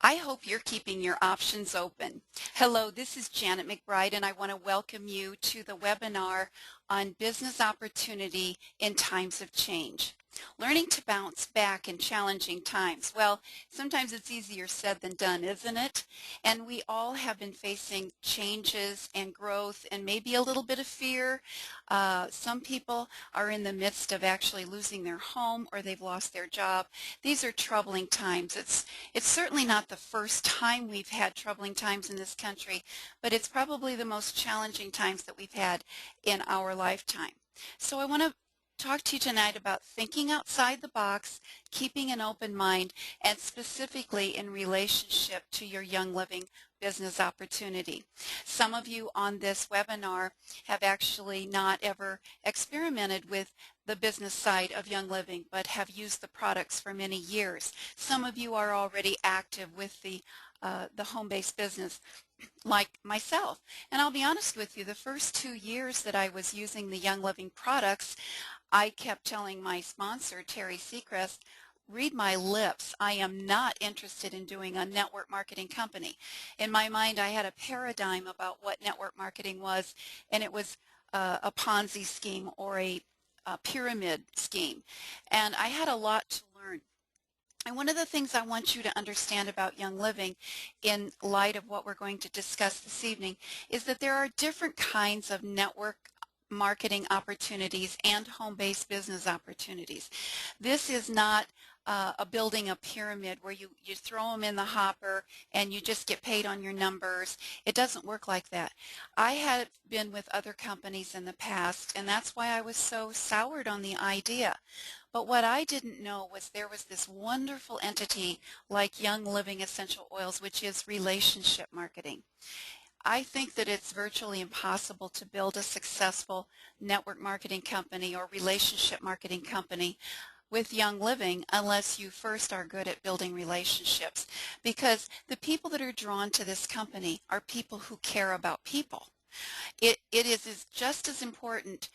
I hope you're keeping your options open. Hello, this is Janet McBride, and I want to welcome you to the webinar on business opportunity in times of change. Learning to bounce back in challenging times. Well, sometimes it's easier said than done, isn't it? And we all have been facing changes and growth and maybe a little bit of fear. Some people are in the midst of actually losing their home or they've lost their job. These are troubling times. It's certainly not the first time we've had troubling times in this country, but it's probably the most challenging times that we've had in our lifetime. So I want to talk to you tonight about thinking outside the box, keeping an open mind, and specifically in relationship to your Young Living business opportunity. Some of you on this webinar have actually not ever experimented with the business side of Young Living, but have used the products for many years. Some of you are already active with the home-based business like myself. And I'll be honest with you, the first 2 years that I was using the Young Living products, I kept telling my sponsor, Terry Seacrest, read my lips. I am not interested in doing a network marketing company. In my mind, I had a paradigm about what network marketing was, and it was a Ponzi scheme or a pyramid scheme. And I had a lot to learn. And one of the things I want you to understand about Young Living in light of what we're going to discuss this evening is that there are different kinds of network marketing opportunities and home-based business opportunities. This is not building a pyramid where you throw them in the hopper and you just get paid on your numbers. It doesn't work like that. I had been with other companies in the past, and that's why I was so soured on the idea. But what I didn't know was there was this wonderful entity like Young Living Essential Oils, which is relationship marketing. I think that it's virtually impossible to build a successful network marketing company or relationship marketing company with Young Living unless you first are good at building relationships, because the people that are drawn to this company are people who care about people. It is just as important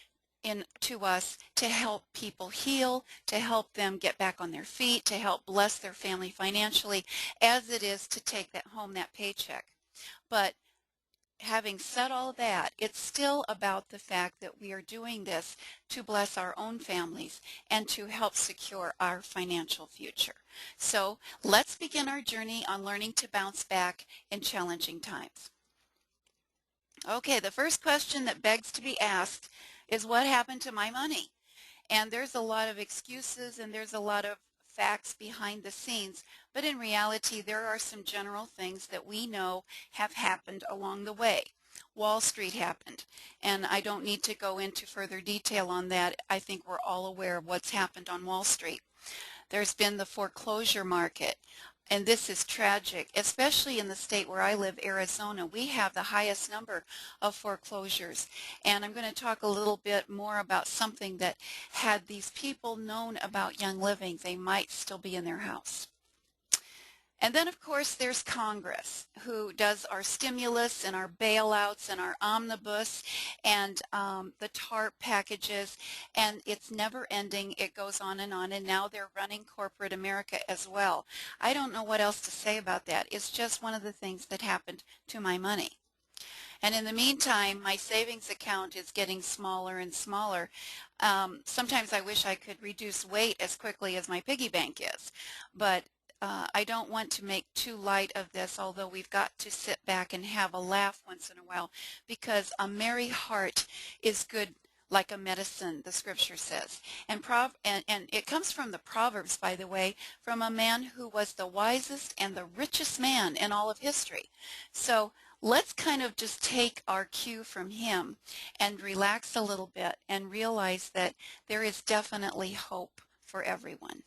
to us to help people heal, to help them get back on their feet, to help bless their family financially, as it is to take home that paycheck. But having said all that, it's still about the fact that we are doing this to bless our own families and to help secure our financial future. So let's begin our journey on learning to bounce back in challenging times. Okay, the first question that begs to be asked is, what happened to my money? And there's a lot of excuses and there's a lot of facts behind the scenes, but in reality there are some general things that we know have happened along the way. Wall Street happened, and I don't need to go into further detail on that. I think we're all aware of what's happened on Wall Street. There's been the foreclosure market, and this is tragic, especially in the state where I live, Arizona. We have the highest number of foreclosures, and I'm going to talk a little bit more about something that, had these people known about Young Living, they might still be in their house. And then, of course, there's Congress, who does our stimulus and our bailouts and our omnibus and the TARP packages, and it's never ending. It goes on, and now they're running corporate America as well. I don't know what else to say about that. It's just one of the things that happened to my money. And in the meantime, my savings account is getting smaller and smaller. Sometimes I wish I could reduce weight as quickly as my piggy bank is, but I don't want to make too light of this, although we've got to sit back and have a laugh once in a while, because a merry heart is good like a medicine, the scripture says. And it comes from the Proverbs, by the way, from a man who was the wisest and the richest man in all of history. So let's kind of just take our cue from him and relax a little bit and realize that there is definitely hope for everyone.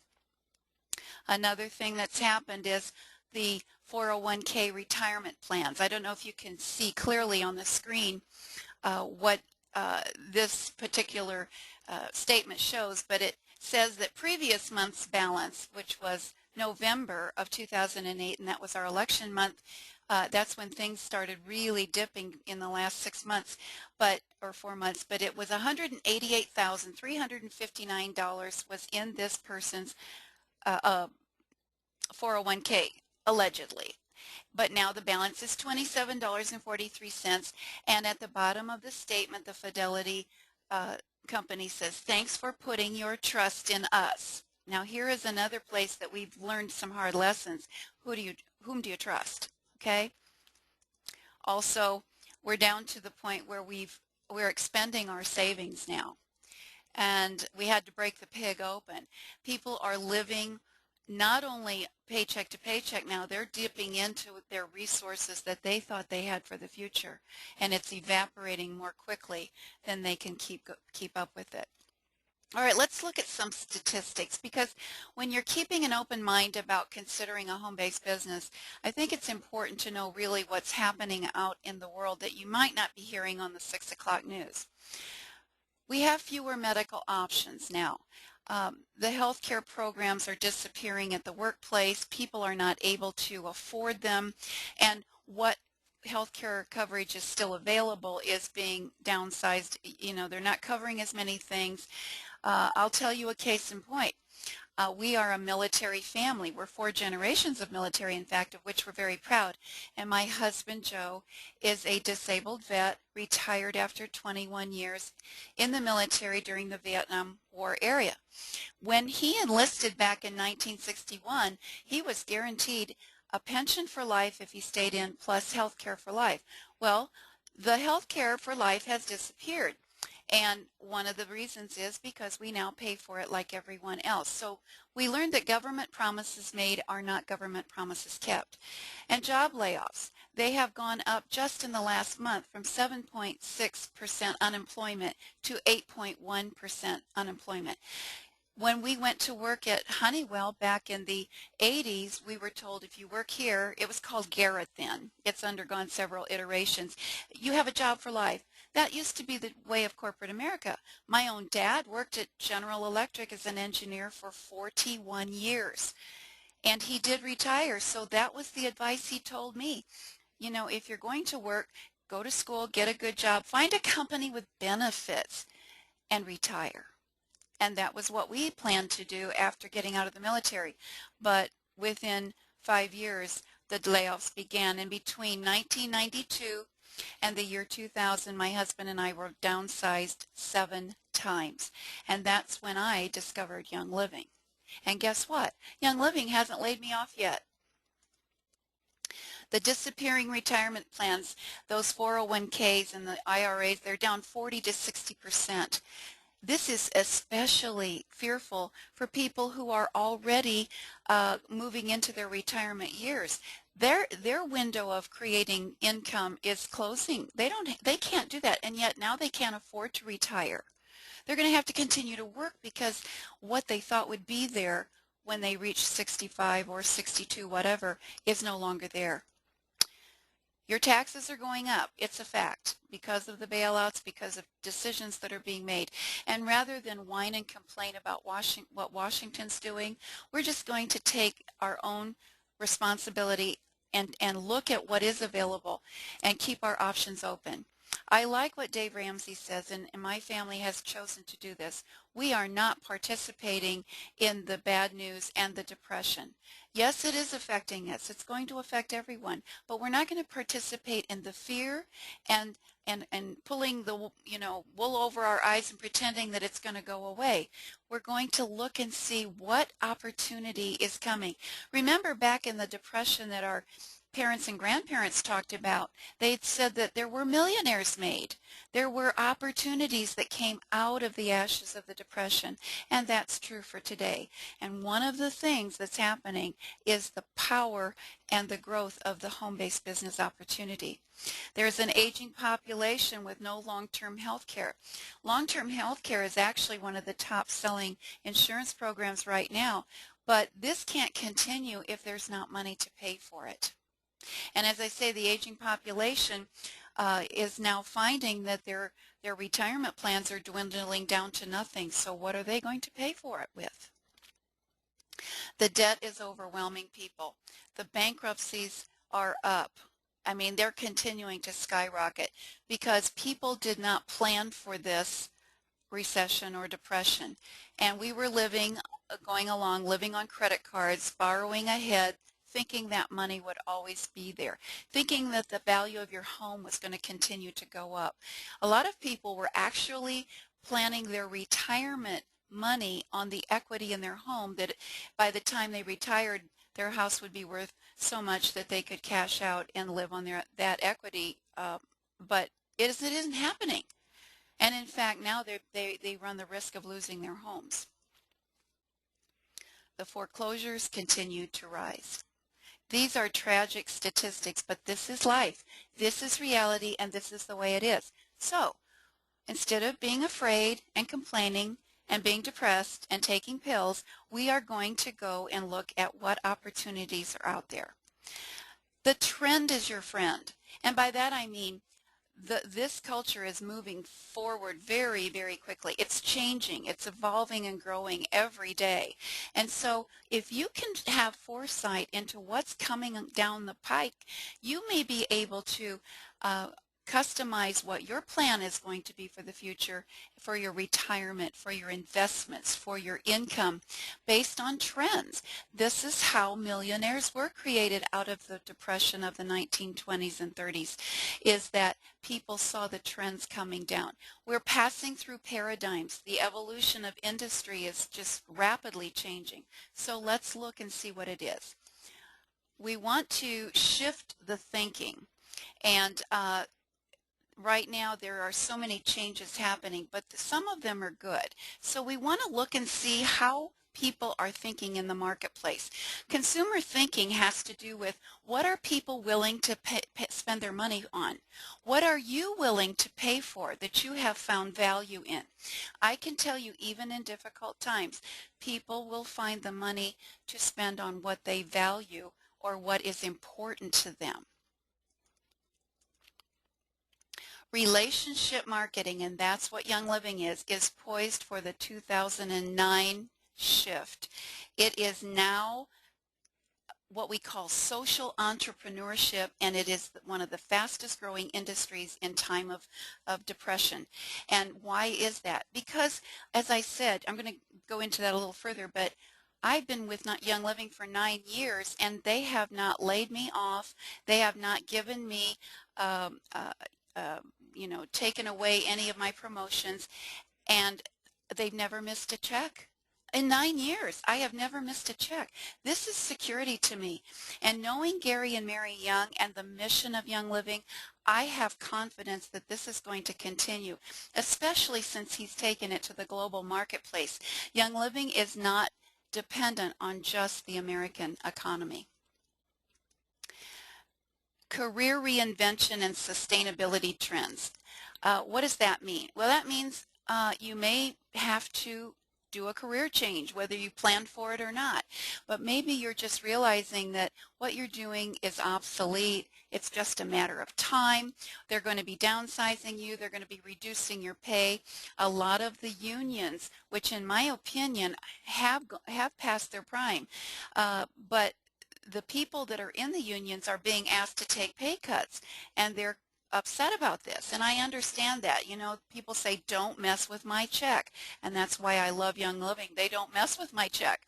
Another thing that's happened is the 401k retirement plans. I don't know if you can see clearly on the screen what this particular statement shows, but it says that previous month's balance, which was November of 2008, and that was our election month, that's when things started really dipping in the last 6 months, or 4 months, but it was $188,359 was in this person's 401k allegedly. But now the balance is $27.43, and at the bottom of the statement, the Fidelity company says, "Thanks for putting your trust in us." Now here is another place that we've learned some hard lessons. Whom do you trust? Okay. Also, we're down to the point where we're expending our savings now, and we had to break the pig open. People are living not only paycheck to paycheck now, they're dipping into their resources that they thought they had for the future, and it's evaporating more quickly than they can keep up with it. All right, let's look at some statistics, because when you're keeping an open mind about considering a home-based business, I think it's important to know really what's happening out in the world that you might not be hearing on the 6 o'clock news. We have fewer medical options now. The healthcare programs are disappearing at the workplace. People are not able to afford them, and what healthcare coverage is still available is being downsized. They're not covering as many things. I'll tell you a case in point. We are a military family. We're 4 generations of military, in fact, of which we're very proud. And my husband, Joe, is a disabled vet, retired after 21 years in the military during the Vietnam War era. When he enlisted back in 1961, he was guaranteed a pension for life if he stayed in, plus health care for life. Well, the health care for life has disappeared. And one of the reasons is because we now pay for it like everyone else. So we learned that government promises made are not government promises kept. And job layoffs, they have gone up just in the last month from 7.6% unemployment to 8.1% unemployment. When we went to work at Honeywell back in the 80s, we were told if you work here, it was called Garrett then. It's undergone several iterations. You have a job for life. That used to be the way of corporate America. My own dad worked at General Electric as an engineer for 41 years, and he did retire, so that was the advice he told me. If you're going to work, go to school, get a good job, find a company with benefits, and retire. And that was what we planned to do after getting out of the military. But within 5 years, the layoffs began. And between 1992 and the year 2000, my husband and I were downsized 7 times. And that's when I discovered Young Living. And guess what? Young Living hasn't laid me off yet. The disappearing retirement plans, those 401ks and the IRAs, they're down 40 to 60%. This is especially fearful for people who are already moving into their retirement years. Their window of creating income is closing. They can't do that, and yet now they can't afford to retire. They're going to have to continue to work because what they thought would be there when they reach 65 or 62, whatever, is no longer there. Your taxes are going up. It's a fact because of the bailouts, because of decisions that are being made. And rather than whine and complain about what Washington's doing, we're just going to take our own responsibility and look at what is available and keep our options open. I like what Dave Ramsey says, and my family has chosen to do this. We are not participating in the bad news and the depression. Yes, it is affecting us. It's going to affect everyone, but we're not going to participate in the fear and pulling the wool over our eyes and pretending that it's going to go away. We're going to look and see what opportunity is coming. Remember back in the depression that our parents and grandparents talked about, they said that there were millionaires made. There were opportunities that came out of the ashes of the depression, and that's true for today. And one of the things that's happening is the power and the growth of the home-based business opportunity. There's an aging population with no long-term health care. Long-term health care is actually one of the top-selling insurance programs right now, but this can't continue if there's not money to pay for it. And as I say, the aging population is now finding that their retirement plans are dwindling down to nothing. So what are they going to pay for it with? The debt is overwhelming people. The bankruptcies are up. I mean, they're continuing to skyrocket because people did not plan for this recession or depression. And we were going along, living on credit cards, borrowing ahead, thinking that money would always be there, thinking that the value of your home was going to continue to go up. A lot of people were actually planning their retirement money on the equity in their home, that by the time they retired, their house would be worth so much that they could cash out and live on that equity, but it isn't happening. And in fact, now they run the risk of losing their homes. The foreclosures continue to rise. These are tragic statistics, but this is life. This is reality, and this is the way it is. So instead of being afraid and complaining and being depressed and taking pills, we are going to go and look at what opportunities are out there. The trend is your friend. And by that I mean this culture is moving forward very, very quickly. It's changing. It's evolving and growing every day. And so if you can have foresight into what's coming down the pike, you may be able to customize what your plan is going to be for the future, for your retirement, for your investments, for your income, based on trends. This is how millionaires were created out of the depression of the 1920s and 30s, is that people saw the trends coming down. We're passing through paradigms. The evolution of industry is just rapidly changing. So let's look and see what it is. We want to shift the thinking, and right now there are so many changes happening, but some of them are good. So we want to look and see how people are thinking in the marketplace. Consumer thinking has to do with what are people willing to spend their money on? What are you willing to pay for that you have found value in? I can tell you, even in difficult times, people will find the money to spend on what they value or what is important to them. Relationship marketing, and that's what Young Living is poised for the 2009 shift. It is now what we call social entrepreneurship, and it is one of the fastest growing industries in time of depression. And why is that? Because, as I said, I'm going to go into that a little further, but I've been with Young Living for 9 years, and they have not laid me off. They have not given me taken away any of my promotions, and they've never missed a check. In 9 years, I have never missed a check. This is security to me. And knowing Gary and Mary Young and the mission of Young Living, I have confidence that this is going to continue, especially since he's taken it to the global marketplace. Young Living is not dependent on just the American economy. Career reinvention and sustainability trends. What does that mean? Well, that means you may have to do a career change, whether you planned for it or not. But maybe you're just realizing that what you're doing is obsolete. It's just a matter of time. They're going to be downsizing you. They're going to be reducing your pay. A lot of the unions, which in my opinion have passed their prime, but the people that are in the unions are being asked to take pay cuts, and they're upset about this. And I understand that. You know, people say, don't mess with my check. And that's why I love Young Living. They don't mess with my check.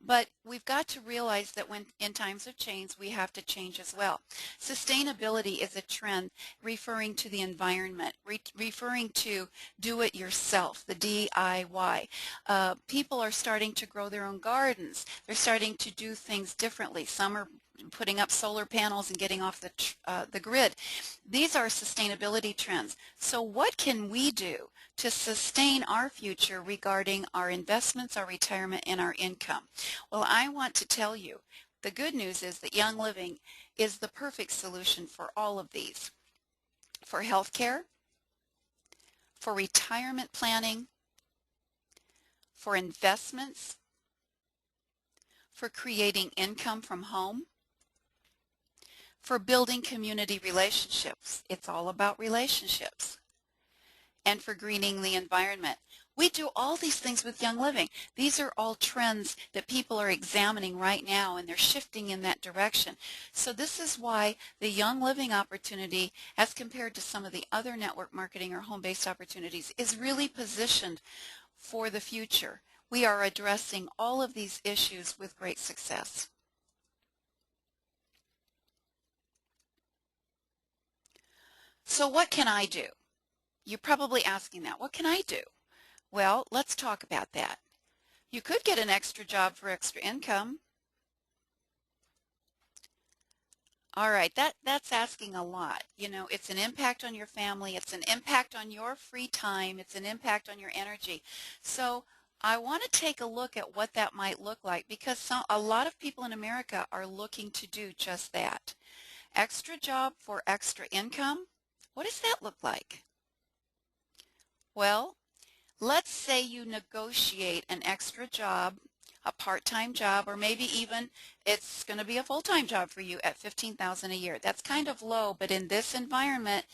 But we've got to realize that when in times of change, we have to change as well. Sustainability is a trend referring to the environment, referring to do-it-yourself, the DIY. People are starting to grow their own gardens. They're starting to do things differently. Some are putting up solar panels and getting off the grid. These are sustainability trends. So what can we do to sustain our future regarding our investments, our retirement, and our income? Well, I want to tell you, the good news is that Young Living is the perfect solution for all of these. For healthcare, for retirement planning, for investments, for creating income from home, for building community relationships. It's all about relationships. And for greening the environment. We do all these things with Young Living. These are all trends that people are examining right now, and they're shifting in that direction. So this is why the Young Living opportunity, as compared to some of the other network marketing or home-based opportunities, is really positioned for the future. We are addressing all of these issues with great success. So what can I do? You're probably asking that. What can I do? Well, let's talk about that. You could get an extra job for extra income. All right, that's asking a lot. You know, it's an impact on your family, it's an impact on your free time, it's an impact on your energy. So I want to take a look at what that might look like because a lot of people in America are looking to do just that. Extra job for extra income? What does that look like? Well, let's say you negotiate an extra job, a part-time job, or maybe even it's going to be a full-time job for you at $15,000 a year. That's kind of low, but in this environment,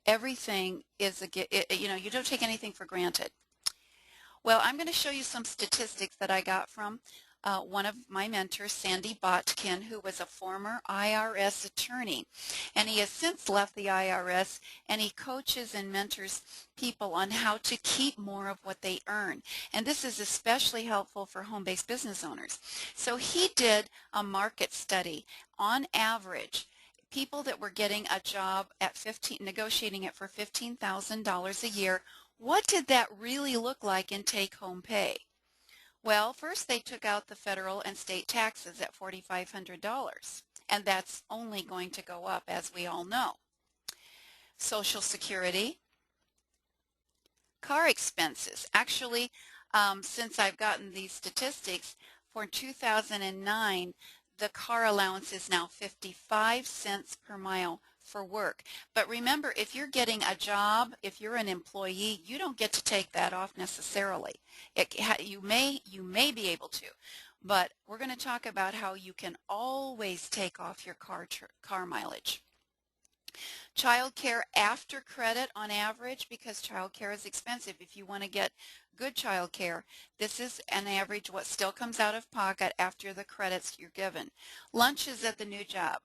everything is you know, you don't take anything for granted. Well, I'm going to show you some statistics that I got from one of my mentors, Sandy Botkin, who was a former IRS attorney. And he has since left the IRS, and he coaches and mentors people on how to keep more of what they earn. And this is especially helpful for home-based business owners. So he did a market study. On average, people that were getting a job at negotiating it for $15,000 a year, what did that really look like in take-home pay? Well, first they took out the federal and state taxes at $4,500, and that's only going to go up, as we all know. Social Security, car expenses. Actually, since I've gotten these statistics, for 2009, the car allowance is now 55 cents per mile for work. But remember, if you're getting a job, if you're an employee, you don't get to take that off necessarily. You may be able to, but we're going to talk about how you can always take off your car mileage. Child care after credit on average, because child care is expensive. If you want to get good child care, this is an average what still comes out of pocket after the credits you're given. Lunches at the new job.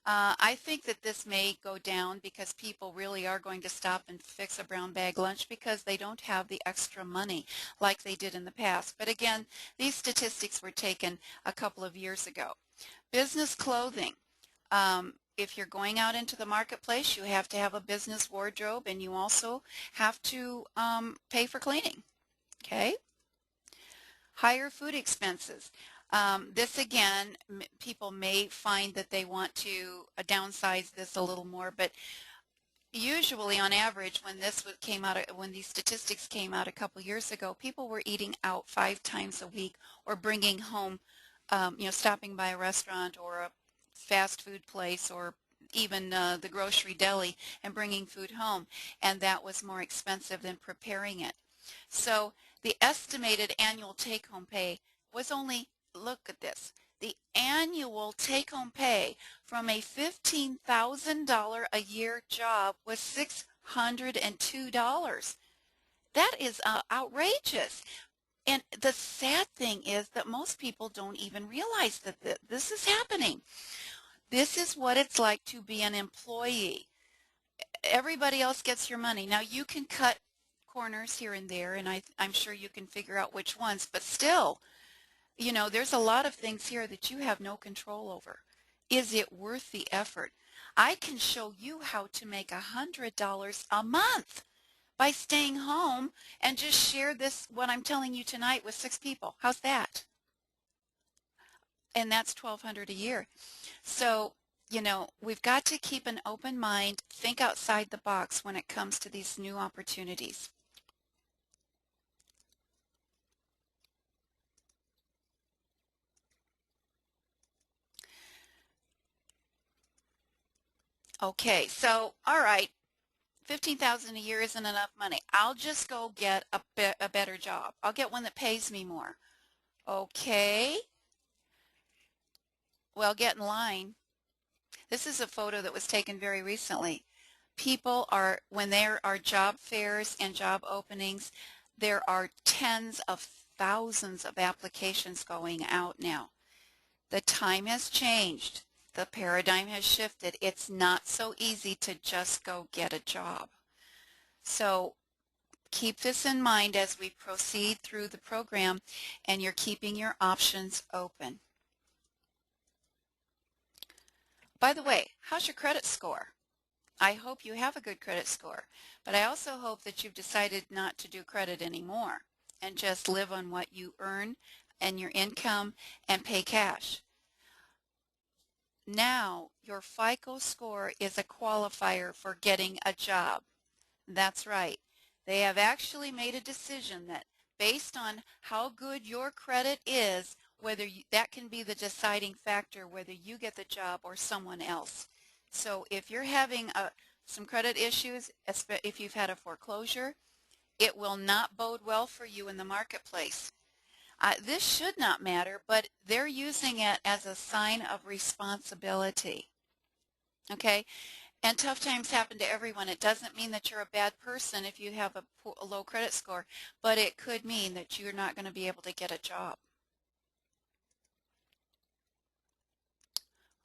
I think that this may go down because people really are going to stop and fix a brown bag lunch because they don't have the extra money like they did in the past. But again, these statistics were taken a couple of years ago. Business clothing. If you're going out into the marketplace, you have to have a business wardrobe, and you also have to pay for cleaning. Okay? Higher food expenses. This again, people may find that they want to downsize this a little more, but usually on average when when these statistics came out a couple years ago, people were eating out 5 times a week or bringing home, you know, stopping by a restaurant or a fast food place or even the grocery deli and bringing food home, and that was more expensive than preparing it. So the estimated annual take-home pay was only, look at this, the annual take-home pay from a $15,000 a year job was $602. That is outrageous. And the sad thing is that most people don't even realize that this is happening. This is what it's like to be an employee. Everybody else gets your money. Now you can cut corners here and there, and I'm sure you can figure out which ones, but still, you know, there's a lot of things here that you have no control over. Is it worth the effort? I can show you how to make $100 a month by staying home and just share this, what I'm telling you tonight, with 6 people. How's that? And that's $1,200 a year. So, you know, we've got to keep an open mind, think outside the box when it comes to these new opportunities. Okay, so, all right, $15,000 a year isn't enough money. I'll just go get a better job. I'll get one that pays me more. Okay, well, get in line. This is a photo that was taken very recently. People are, when there are job fairs and job openings, there are tens of thousands of applications going out now. The time has changed. The paradigm has shifted. It's not so easy to just go get a job. So keep this in mind as we proceed through the program, and you're keeping your options open. By the way, how's your credit score? I hope you have a good credit score, but I also hope that you've decided not to do credit anymore and just live on what you earn and your income and pay cash. Now, your FICO score is a qualifier for getting a job. That's right. They have actually made a decision that based on how good your credit is, that can be the deciding factor whether you get the job or someone else. So if you're having some credit issues, if you've had a foreclosure, it will not bode well for you in the marketplace. This should not matter, but they're using it as a sign of responsibility. Okay? And tough times happen to everyone. It doesn't mean that you're a bad person if you have a low credit score, but it could mean that you're not going to be able to get a job.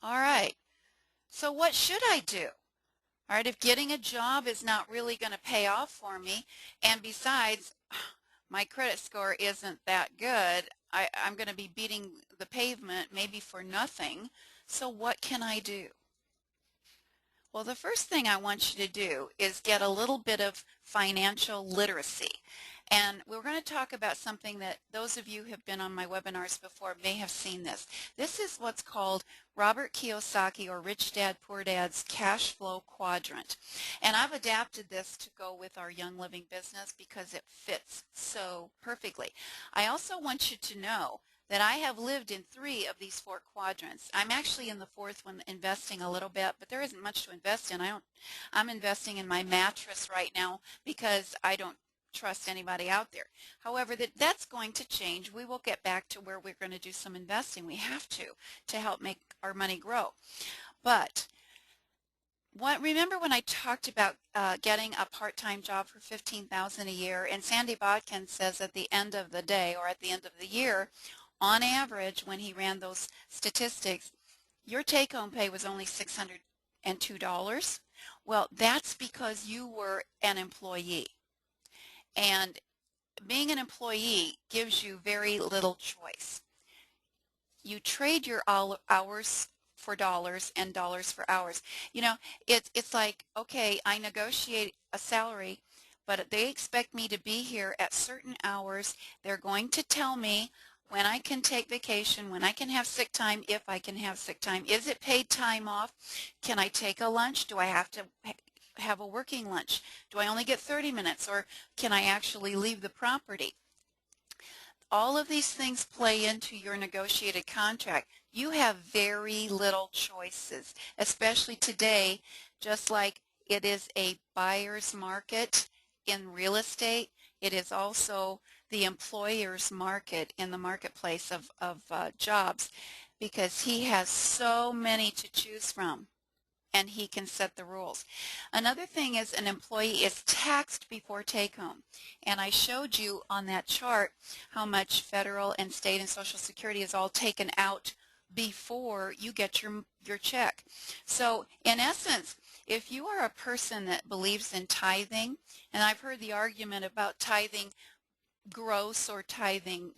All right. So what should I do? All right, if getting a job is not really going to pay off for me, and besides, my credit score isn't that good, I'm going to be beating the pavement maybe for nothing. So what can I do? Well, the first thing I want you to do is get a little bit of financial literacy. And we're going to talk about something that those of you who have been on my webinars before may have seen this. This is what's called Robert Kiyosaki or Rich Dad Poor Dad's cash flow quadrant. And I've adapted this to go with our Young Living business because it fits so perfectly. I also want you to know that I have lived in 3 of these 4 quadrants. I'm actually in the 4th one, investing a little bit, but there isn't much to invest in. I'm investing in my mattress right now because I don't trust anybody out there. However, that's going to change. We will get back to where we're going to do some investing. We have to help make our money grow. But remember when I talked about getting a part-time job for $15,000 a year, and Sandy Bodkin says at the end of the day or at the end of the year, on average, when he ran those statistics, your take-home pay was only $602. Well, that's because you were an employee. And being an employee gives you very little choice. You trade your hours for dollars and dollars for hours. You know, it's like, okay, I negotiate a salary, but they expect me to be here at certain hours. They're going to tell me when I can take vacation, when I can have sick time, if I can have sick time. Is it paid time off? Can I take a lunch? Do I have to have a working lunch? Do I only get 30 minutes, or can I actually leave the property? All of these things play into your negotiated contract. You have very little choices, especially today, just like it is a buyer's market in real estate. It is also the employer's market in the marketplace of jobs, because he has so many to choose from, and he can set the rules. Another thing is an employee is taxed before take-home. And I showed you on that chart how much federal and state and Social Security is all taken out before you get your check. So in essence, if you are a person that believes in tithing, and I've heard the argument about tithing gross or tithing,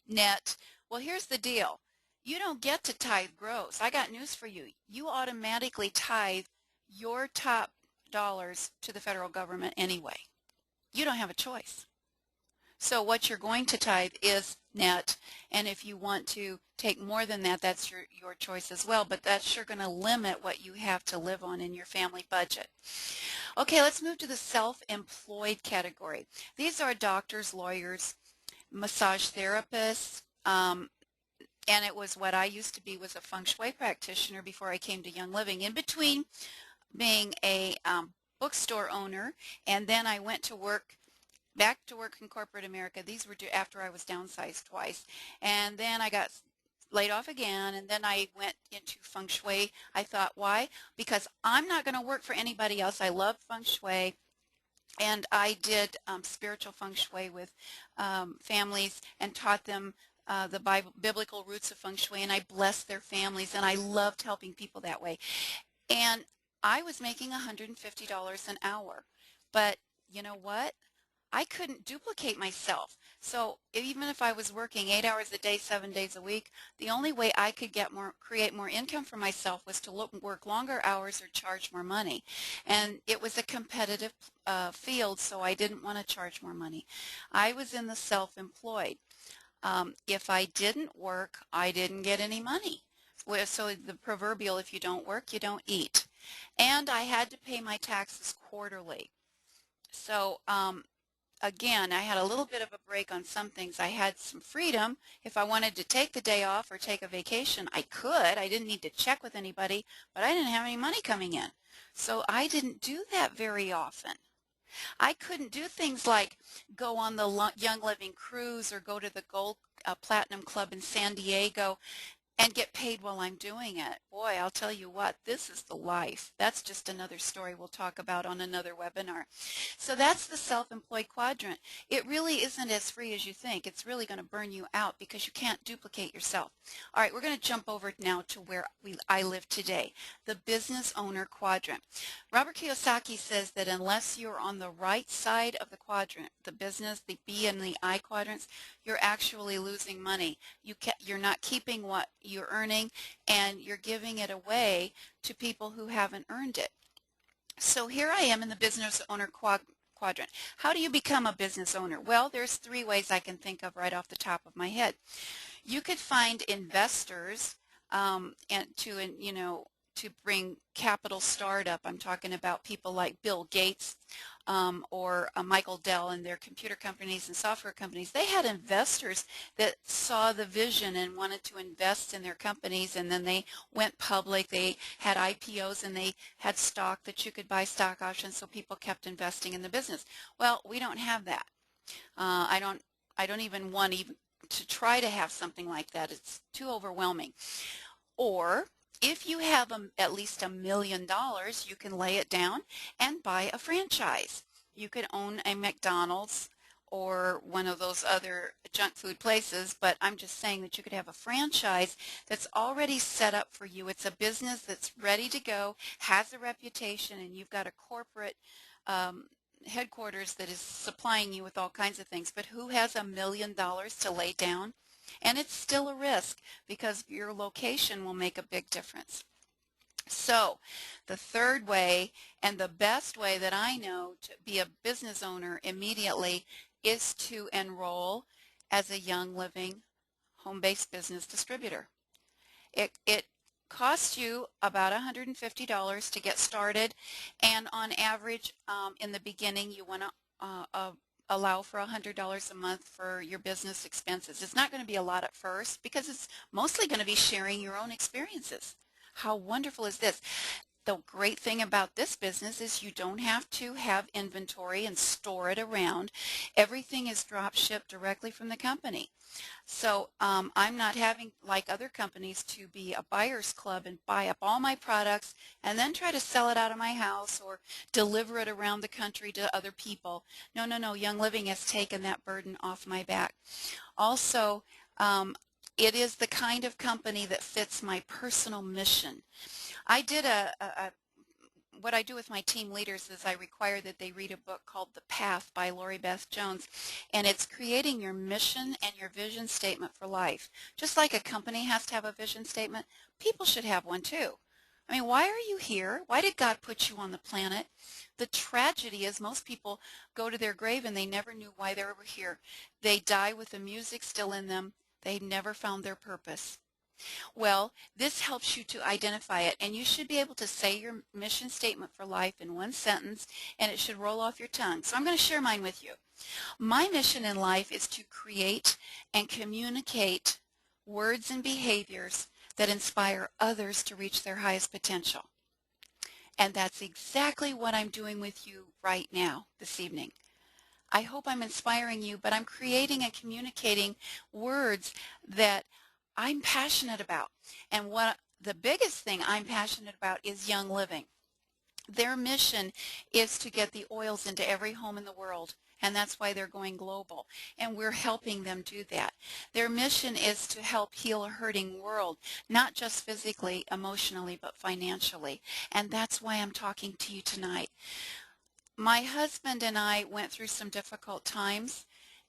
net. Well, here's the deal. You don't get to tithe gross. I got news for you. You automatically tithe your top dollars to the federal government anyway. You don't have a choice. So what you're going to tithe is net, and if you want to take more than that, that's your choice as well, but that's sure going to limit what you have to live on in your family budget. Okay, let's move to the self-employed category. These are doctors, lawyers, massage therapists, and it was what I used to be, was a feng shui practitioner before I came to Young Living. In between being a bookstore owner, and then I went to work, back to work in corporate America. These were after I was downsized twice, and then I got laid off again, and then I went into feng shui. I thought, why? Because I'm not going to work for anybody else. I love feng shui, and I did spiritual feng shui with families and taught them the biblical roots of feng shui, and I blessed their families, and I loved helping people that way. And I was making $150 an hour, but you know what? I couldn't duplicate myself. So even if I was working 8 hours a day, 7 days a week, the only way I could create more income for myself was to work longer hours or charge more money. And it was a competitive field, so I didn't want to charge more money. I was in the self-employed. If I didn't work, I didn't get any money. So the proverbial, if you don't work, you don't eat. And I had to pay my taxes quarterly. So again, I had a little bit of a break on some things. I had some freedom. If I wanted to take the day off or take a vacation, I could. I didn't need to check with anybody, but I didn't have any money coming in. So I didn't do that very often. I couldn't do things like go on the Young Living Cruise or go to the Gold Platinum Club in San Diego and get paid while I'm doing it. Boy, I'll tell you what, this is the life. That's just another story we'll talk about on another webinar. So that's the self-employed quadrant. It really isn't as free as you think. It's really going to burn you out because you can't duplicate yourself. All right, we're going to jump over now to where I live today, the business owner quadrant. Robert Kiyosaki says that unless you're on the right side of the quadrant, the business, the B and the I quadrants, you're actually losing money. You're not keeping what you're earning, and you're giving it away to people who haven't earned it. So here I am in the business owner quadrant. How do you become a business owner? Well, there's 3 ways I can think of right off the top of my head. You could find investors and to bring capital startup. I'm talking about people like Bill Gates or Michael Dell and their computer companies and software companies. They had investors that saw the vision and wanted to invest in their companies, and then they went public. They had IPOs and they had stock that you could buy, stock options, so people kept investing in the business. Well, we don't have that. I don't even want to try to have something like that. It's too overwhelming. Or if you have at least $1 million, you can lay it down and buy a franchise. You could own a McDonald's or one of those other junk food places, but I'm just saying that you could have a franchise that's already set up for you. It's a business that's ready to go, has a reputation, and you've got a corporate headquarters that is supplying you with all kinds of things. But who has $1 million to lay down? And it's still a risk because your location will make a big difference. So the third way, and the best way that I know to be a business owner immediately, is to enroll as a Young Living home-based business distributor. It costs you about $150 to get started, and on average in the beginning you want to allow for $100 a month for your business expenses. It's not going to be a lot at first because it's mostly going to be sharing your own experiences. How wonderful is this? The great thing about this business is you don't have to have inventory and store it around. Everything is drop shipped directly from the company. So I'm not having, like other companies, to be a buyer's club and buy up all my products and then try to sell it out of my house or deliver it around the country to other people. No, no, no. Young Living has taken that burden off my back. Also, it is the kind of company that fits my personal mission. I did what I do with my team leaders is I require that they read a book called The Path by Lori Beth Jones, and it's creating your mission and your vision statement for life. Just like a company has to have a vision statement, people should have one too. I mean, why are you here? Why did God put you on the planet? The tragedy is most people go to their grave and they never knew why they were here. They die with the music still in them. They never found their purpose. Well, this helps you to identify it, and you should be able to say your mission statement for life in one sentence, and it should roll off your tongue. So I'm going to share mine with you. My mission in life is to create and communicate words and behaviors that inspire others to reach their highest potential. And that's exactly what I'm doing with you right now, this evening. I hope I'm inspiring you, but I'm creating and communicating words that I'm passionate about. And what the biggest thing I'm passionate about is Young Living. Their mission is to get the oils into every home in the world, and that's why they're going global. And we're helping them do that. Their mission is to help heal a hurting world, not just physically, emotionally, but financially. And that's why I'm talking to you tonight. My husband and I went through some difficult times,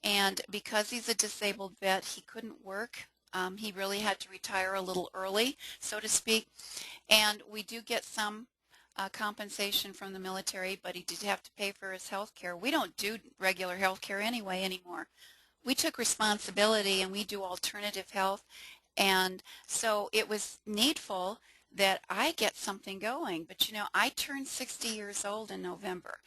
And because he's a disabled vet, he couldn't work. He really had to retire a little early, so to speak. And we do get some compensation from the military, but he did have to pay for his health care. We don't do regular health care anyway anymore. We took responsibility and we do alternative health. And so it was needful that I get something going. But I turned 60 years old in November.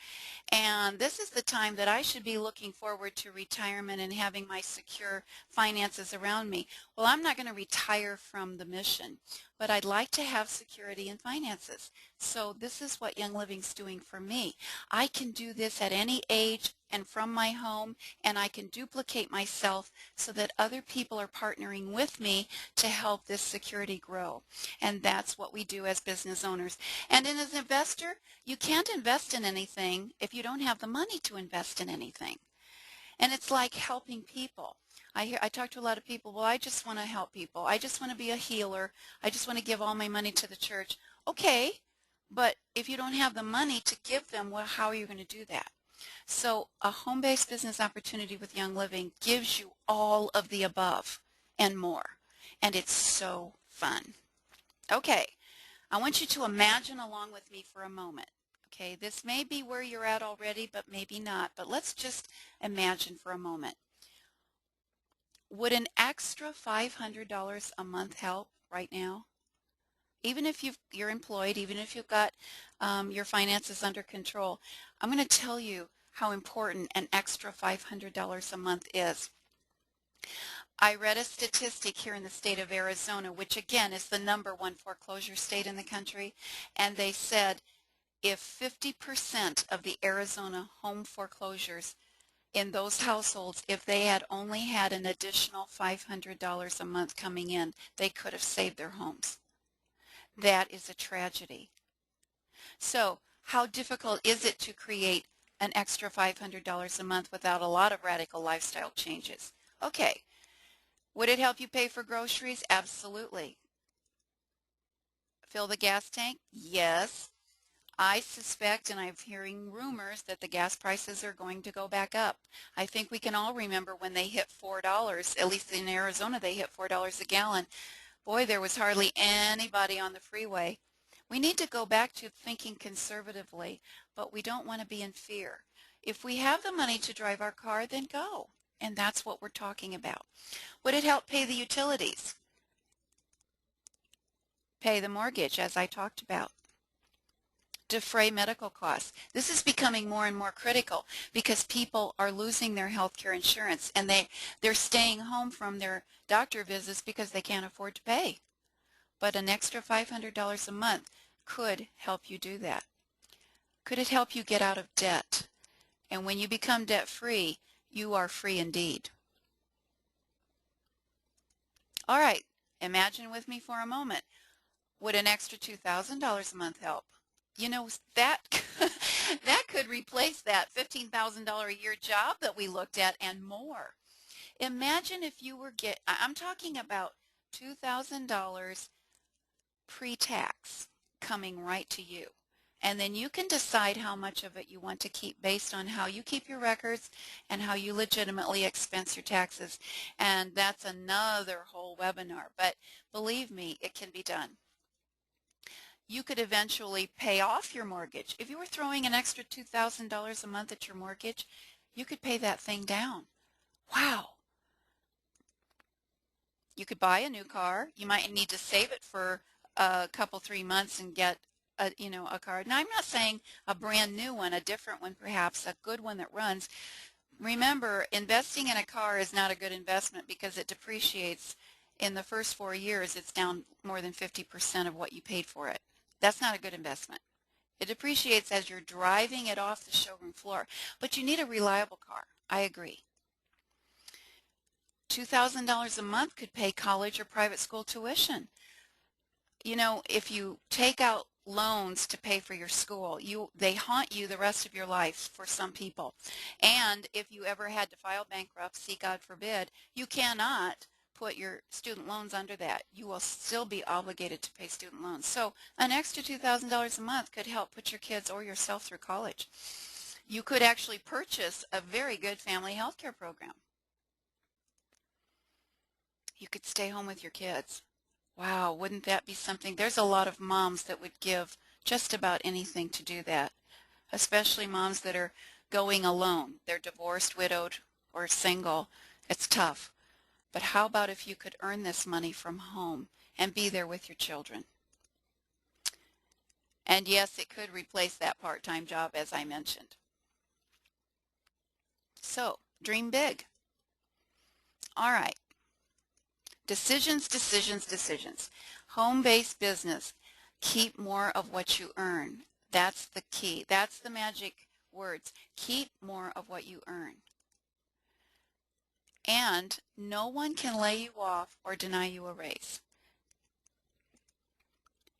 And this is the time that I should be looking forward to retirement and having my secure finances around me. Well, I'm not going to retire from the mission, but I'd like to have security in finances. So this is what Young Living's doing for me. I can do this at any age and from my home, and I can duplicate myself so that other people are partnering with me to help this security grow. And that's what we do as business owners. And as an investor, you can't invest in anything if you don't have the money to invest in anything. And it's like helping people. I talk to a lot of people, well, I just want to help people. I just want to be a healer. I just want to give all my money to the church. Okay, but if you don't have the money to give them, well, how are you going to do that? So a home-based business opportunity with Young Living gives you all of the above and more. And it's so fun. Okay, I want you to imagine along with me for a moment. Okay, this may be where you're at already, but maybe not. But let's just imagine for a moment. Would an extra $500 a month help right now? Even if you're employed, even if you've got your finances under control, I'm going to tell you how important an extra $500 a month is. I read a statistic here in the state of Arizona, which again is the #1 foreclosure state in the country, and they said if 50% of the Arizona home foreclosures in those households, if they had only had an additional $500 a month coming in, they could have saved their homes. That is a tragedy. So how difficult is it to create an extra $500 a month without a lot of radical lifestyle changes? Okay, would it help you pay for groceries? Absolutely. Fill the gas tank? Yes. I suspect, and I'm hearing rumors, that the gas prices are going to go back up. I think we can all remember when they hit $4, at least in Arizona they hit $4 a gallon. Boy, there was hardly anybody on the freeway. We need to go back to thinking conservatively, but we don't want to be in fear. If we have the money to drive our car, then go. And that's what we're talking about. Would it help pay the utilities? Pay the mortgage, as I talked about. Defray medical costs. This is becoming more and more critical because people are losing their health care insurance and they're staying home from their doctor visits because they can't afford to pay. But an extra $500 a month could help you do that. Could it help you get out of debt? And when you become debt-free, you are free indeed. All right, imagine with me for a moment. Would an extra $2,000 a month help? You know, that that could replace that $15,000 a year job that we looked at and more. Imagine if you were I'm talking about $2,000 pre-tax coming right to you. And then you can decide how much of it you want to keep based on how you keep your records and how you legitimately expense your taxes. And that's another whole webinar, but believe me, it can be done. You could eventually pay off your mortgage. If you were throwing an extra $2,000 a month at your mortgage, you could pay that thing down. Wow. You could buy a new car. You might need to save it for a couple, 3 months and get a car. Now, I'm not saying a brand new one, a different one perhaps, a good one that runs. Remember, investing in a car is not a good investment because it depreciates. In the first 4 years, it's down more than 50% of what you paid for it. That's not a good investment. It depreciates as you're driving it off the showroom floor. But you need a reliable car. I agree. $2,000 a month could pay college or private school tuition. You know, if you take out loans to pay for your school, they haunt you the rest of your life for some people. And if you ever had to file bankruptcy, God forbid, you cannot put your student loans under that. You will still be obligated to pay student loans. So an extra $2,000 a month could help put your kids or yourself through college. You could actually purchase a very good family health care program. You could stay home with your kids. Wow, wouldn't that be something? There's a lot of moms that would give just about anything to do that, especially moms that are going alone. They're divorced, widowed, or single. It's tough. But how about if you could earn this money from home and be there with your children? And yes, it could replace that part-time job, as I mentioned. So, dream big. All right. Decisions, decisions, decisions. Home-based business. Keep more of what you earn. That's the key. That's the magic words. Keep more of what you earn. And no one can lay you off or deny you a raise.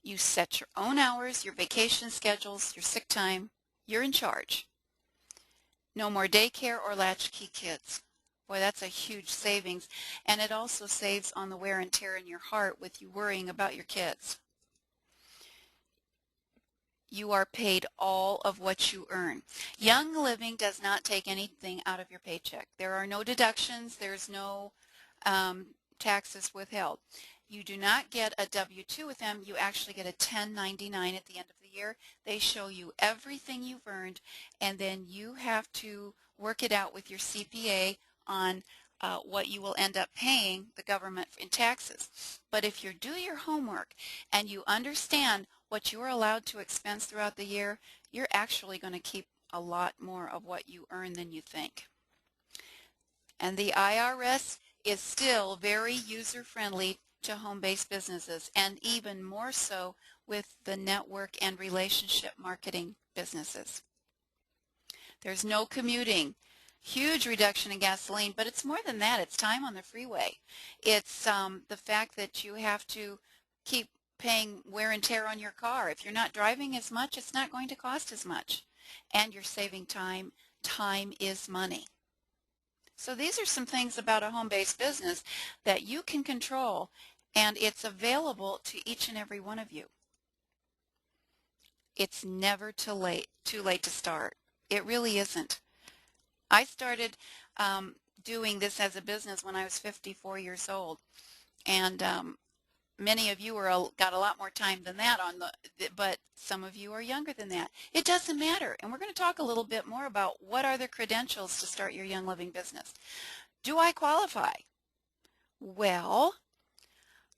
You set your own hours, your vacation schedules, your sick time. You're in charge. No more daycare or latchkey kids. Boy, that's a huge savings. And it also saves on the wear and tear in your heart with you worrying about your kids. You are paid all of what you earn. Young Living does not take anything out of your paycheck. There are no deductions. There's no taxes withheld. You do not get a W-2 with them. You actually get a 1099 at the end of the year. They show you everything you've earned, and then you have to work it out with your CPA on what you will end up paying the government in taxes. But if you do your homework and you understand what you're allowed to expense throughout the year, you're actually going to keep a lot more of what you earn than you think. And the IRS is still very user-friendly to home-based businesses, and even more so with the network and relationship marketing businesses. There's no commuting. Huge reduction in gasoline, but it's more than that. It's time on the freeway. It's the fact that you have to keep paying wear and tear on your car. If you're not driving as much, it's not going to cost as much. And you're saving time. Time is money. So these are some things about a home-based business that you can control, and it's available to each and every one of you. It's never too late to start. It really isn't. I started doing this as a business when I was 54 years old, and many of you got a lot more time than that but some of you are younger than that. It doesn't matter, and we're going to talk a little bit more about what are the credentials to start your Young Living business. Do I qualify? Well,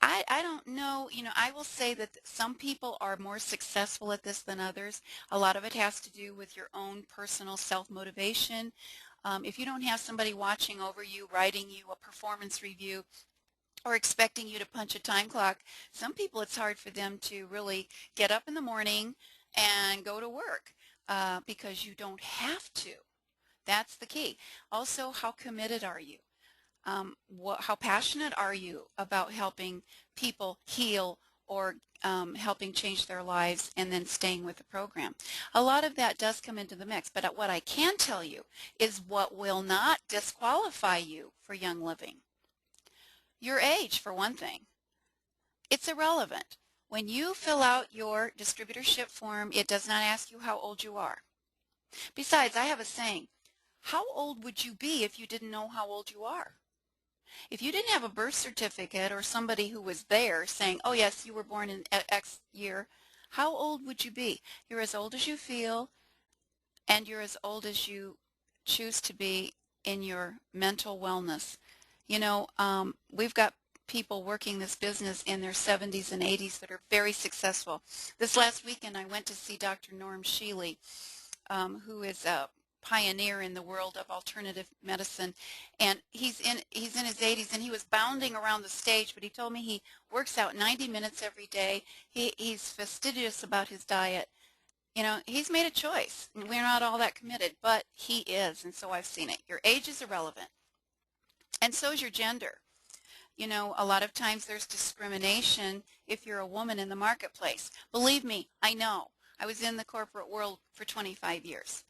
I don't know. I will say that some people are more successful at this than others. A lot of it has to do with your own personal self-motivation. If you don't have somebody watching over you, writing you a performance review, or expecting you to punch a time clock, some people it's hard for them to really get up in the morning and go to work because you don't have to. That's the key. Also, how committed are you? How passionate are you about helping people heal or helping change their lives and then staying with the program? A lot of that does come into the mix, but what I can tell you is what will not disqualify you for Young Living. Your age, for one thing. It's irrelevant. When you fill out your distributorship form, it does not ask you how old you are. Besides, I have a saying, how old would you be if you didn't know how old you are? If you didn't have a birth certificate or somebody who was there saying, oh yes, you were born in X year, how old would you be? You're as old as you feel, and you're as old as you choose to be in your mental wellness. We've got people working this business in their 70s and 80s that are very successful. This last weekend I went to see Dr. Norm Shealy, who is a pioneer in the world of alternative medicine, and he's in his 80s, and he was bounding around the stage, but he told me he works out 90 minutes every day. He's fastidious about his diet. He's made a choice. We're not all that committed, but he is, and so I've seen it. Your age is irrelevant, and so is your gender. A lot of times there's discrimination if you're a woman in the marketplace. Believe me, I know. I was in the corporate world for 25 years.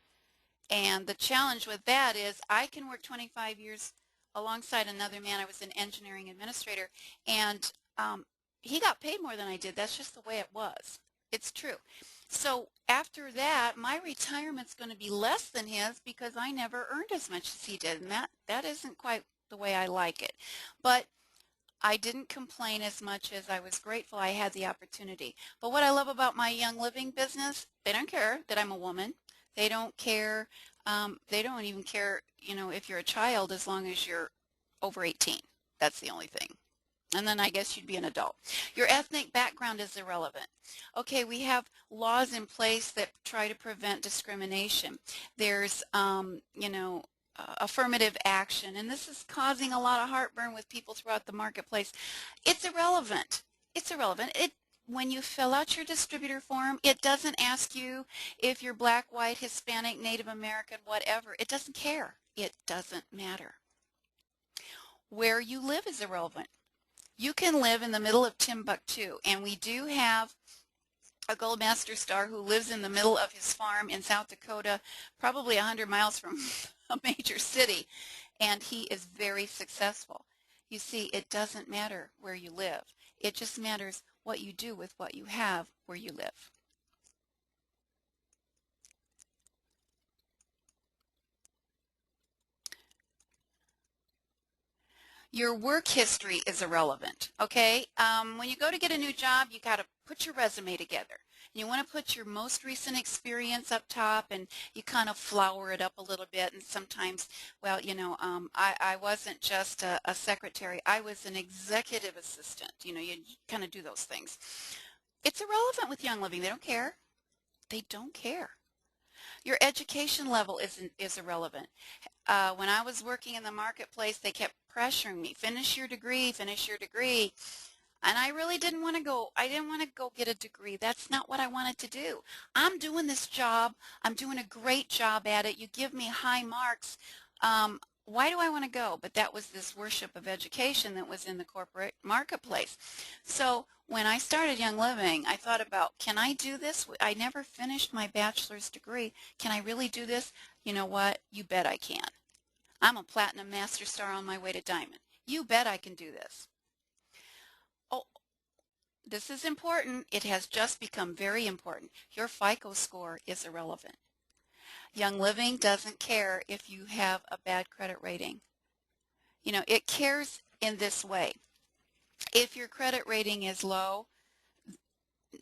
And the challenge with that is I can work 25 years alongside another man. I was an engineering administrator, and he got paid more than I did. That's just the way it was. It's true. So after that, my retirement's going to be less than his because I never earned as much as he did, and that isn't quite the way I like it. But I didn't complain as much as I was grateful I had the opportunity. But what I love about my Young Living business, they don't care that I'm a woman. They don't care, they don't even care, if you're a child as long as you're over 18. That's the only thing. And then I guess you'd be an adult. Your ethnic background is irrelevant. Okay, we have laws in place that try to prevent discrimination. There's, affirmative action, and this is causing a lot of heartburn with people throughout the marketplace. It's irrelevant. It's irrelevant. When you fill out your distributor form, it doesn't ask you if you're black, white, Hispanic, Native American, whatever. It doesn't care. It doesn't matter. Where you live is irrelevant. You can live in the middle of Timbuktu, and we do have a Gold Master Star who lives in the middle of his farm in South Dakota, probably 100 miles from a major city, and he is very successful. You see, it doesn't matter where you live. It just matters what you do with what you have where you live. Your work history is irrelevant, okay? When you go to get a new job, you got to put your resume together. You want to put your most recent experience up top, and you kind of flower it up a little bit. And sometimes, well, I wasn't just a secretary. I was an executive assistant. You kind of do those things. It's irrelevant with Young Living. They don't care. They don't care. Your education level is irrelevant. When I was working in the marketplace, they kept pressuring me, finish your degree, finish your degree. And I really didn't want to go. I didn't want to go get a degree. That's not what I wanted to do. I'm doing this job. I'm doing a great job at it. You give me high marks. Why do I want to go? But that was this worship of education that was in the corporate marketplace. So when I started Young Living, I thought about, can I do this? I never finished my bachelor's degree. Can I really do this? You know what? You bet I can. I'm a Platinum Master Star on my way to Diamond. You bet I can do this. Oh, this is important. It has just become very important. Your FICO score is irrelevant. Young Living doesn't care if you have a bad credit rating. It cares in this way. If your credit rating is low,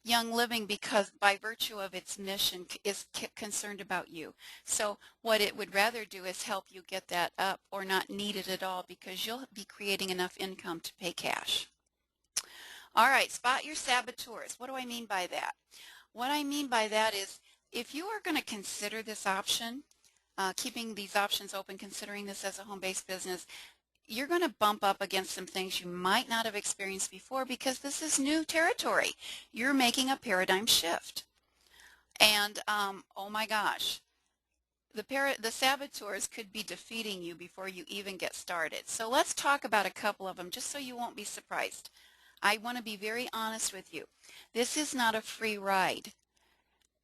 Young Living, because by virtue of its mission, is concerned about you. So what it would rather do is help you get that up or not need it at all, because you'll be creating enough income to pay cash. All right, spot your saboteurs. What do I mean by that? What I mean by that is, if you are going to consider this option, keeping these options open, considering this as a home-based business, you're going to bump up against some things you might not have experienced before, because this is new territory. You're making a paradigm shift. And oh my gosh, the saboteurs could be defeating you before you even get started. So let's talk about a couple of them just so you won't be surprised. I want to be very honest with you. This is not a free ride.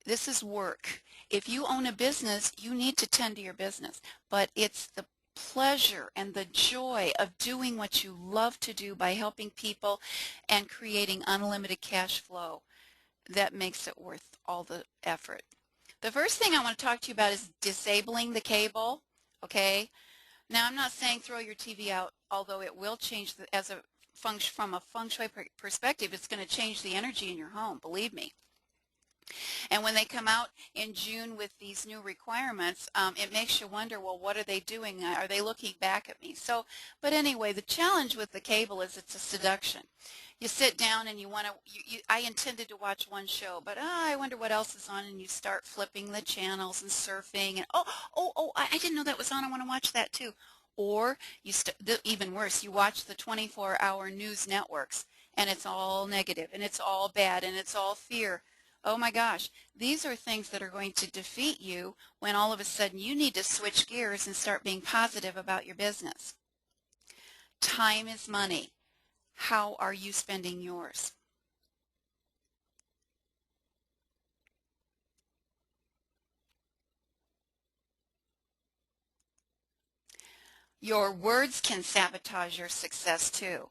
This is work. If you own a business, you need to tend to your business, but it's the pleasure and the joy of doing what you love to do by helping people and creating unlimited cash flow that makes it worth all the effort. The first thing I want to talk to you about is disabling the cable, okay? Now, I'm not saying throw your TV out, although it will change from a feng shui perspective. It's going to change the energy in your home, believe me. And when they come out in June with these new requirements, it makes you wonder, well, what are they doing? Are they looking back at me? So, but anyway, the challenge with the cable is it's a seduction. You sit down and you want to, I intended to watch one show, but I wonder what else is on, and you start flipping the channels and surfing, and I didn't know that was on. I want to watch that too. Or even worse, you watch the 24-hour news networks, and it's all negative, and it's all bad, and it's all fear. Oh my gosh, these are things that are going to defeat you when all of a sudden you need to switch gears and start being positive about your business. Time is money. How are you spending yours? Your words can sabotage your success too.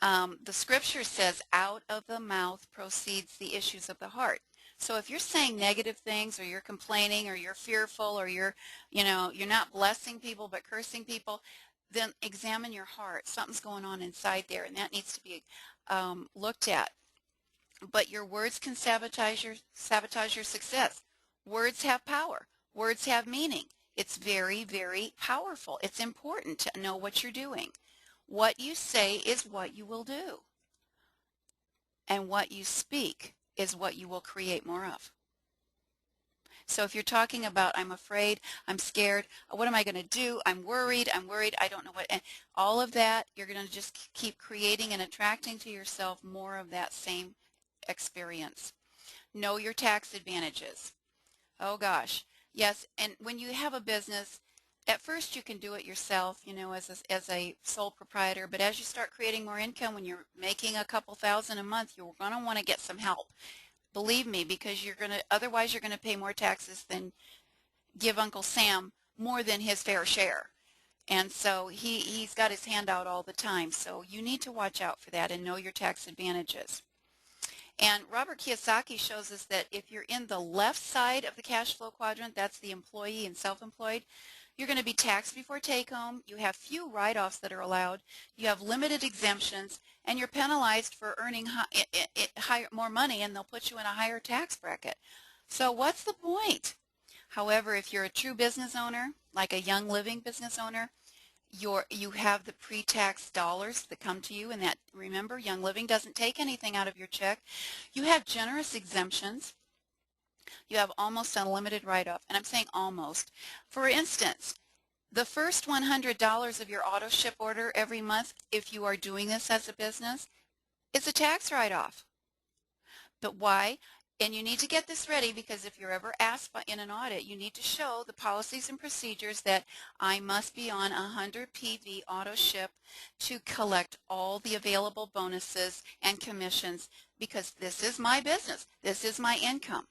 The scripture says, out of the mouth proceeds the issues of the heart. So if you're saying negative things, or you're complaining, or you're fearful, or you're not blessing people but cursing people, then examine your heart. Something's going on inside there, and that needs to be looked at. But your words can sabotage your success. Words have power. Words have meaning. It's very, very powerful. It's important to know what you're doing. What you say is what you will do. And what you speak is what you will create more of. So if you're talking about, I'm afraid, I'm scared, what am I going to do? I'm worried, I don't know what, and all of that, you're going to just keep creating and attracting to yourself more of that same experience. Know your tax advantages. Oh gosh, yes, and when you have a business, at first you can do it yourself, you know, as a sole proprietor, but as you start creating more income, when you're making a couple thousand a month, you're going to want to get some help. Believe me, because otherwise you're going to pay more taxes than give Uncle Sam more than his fair share. And so he's got his hand out all the time. So you need to watch out for that and know your tax advantages. And Robert Kiyosaki shows us that if you're in the left side of the cash flow quadrant, that's the employee and self-employed, you're going to be taxed before take-home, you have few write-offs that are allowed, you have limited exemptions, and you're penalized for earning more money, and they'll put you in a higher tax bracket. So what's the point? However, if you're a true business owner, like a Young Living business owner, you have the pre-tax dollars that come to you, and that, remember, Young Living doesn't take anything out of your check. You have generous exemptions. You have almost unlimited write-off, and I'm saying almost. For instance, the first $100 of your auto ship order every month, if you are doing this as a business, is a tax write-off. But why? And you need to get this ready, because if you're ever asked in an audit, you need to show the policies and procedures that I must be on 100 PV auto ship to collect all the available bonuses and commissions, because this is my business. This is my income.